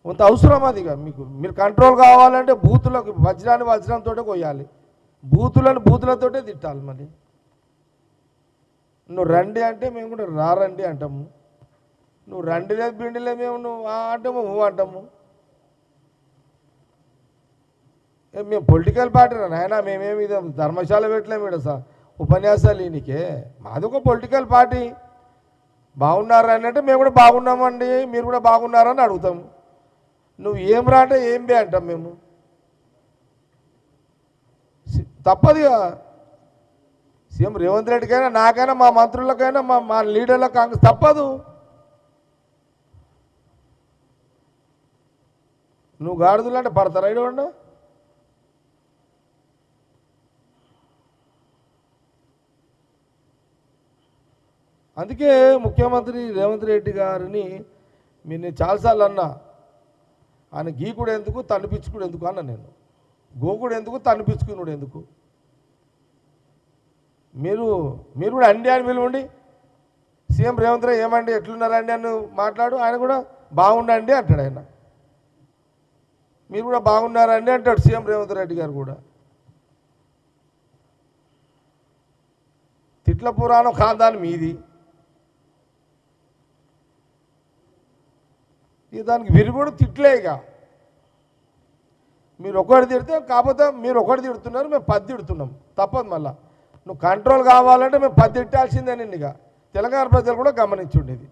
కొంత అవసరం అది ఇక మీకు. మీరు కంట్రోల్ కావాలంటే బూతులకు వజ్రంతో కొయ్యాలి, బూతులతోటే తిట్టాలి. మరి నువ్వు రండి అంటే మేము కూడా రారండి అంటాము, నువ్వు రండి లేదు పిండిలే మేము నువ్వు అంటాము అంటాము. మేము పొలిటికల్ పార్టీ నాయన, మేమేమి ఇది ధర్మశాల పెట్టలేము ఇక్కడ ఉపన్యాసాలు ఈయనకే. మాది ఒక పొలిటికల్ పార్టీ. బాగున్నారా అని అంటే మేము కూడా బాగున్నామండి, మీరు కూడా బాగున్నారని అడుగుతాము. నువ్వు ఏం రా అంటే ఏం బే అంటాం మేము. తప్పదుగా సీఎం రేవంత్ రెడ్డికైనా నాకైనా మా మంత్రులకైనా మా లీడర్లకు కాంగ్రెస్ తప్పదు. నువ్వు గాడిదలు అంటే పడతారా ఇవ్వండి. అందుకే ముఖ్యమంత్రి రేవంత్ రెడ్డి గారిని నేను చాలాసార్లు అన్నా, ఆయన గీకుడు ఎందుకు తన్నిపించుకుడు ఎందుకు అన్న నేను. గోకుడు ఎందుకు తన్నిపించుకున్నాడు ఎందుకు. మీరు కూడా అండి అని పిలువండి. సీఎం రేవంత్ రెడ్డి ఏమండి ఎట్లున్నారండి అని మాట్లాడు, ఆయన కూడా బాగుండండి అంటాడు. ఆయన మీరు కూడా బాగున్నారండి అంటాడు సీఎం రేవంత్ రెడ్డి గారు కూడా. తిట్ల పురాణం ఖాందాన్ మీది, దానికి విరుగుడు తిట్లే. ఇక మీరు ఒకటి తిడితే, కాకపోతే మీరు ఒకటి తిడుతున్నారు, మేము 10 తిడుతున్నాం. తప్పదు. మళ్ళా నువ్వు కంట్రోల్ కావాలంటే మేము 10 తిట్టాల్సిందే. నిన్ను ఇక తెలంగాణ ప్రజలు కూడా గమనించుండేది.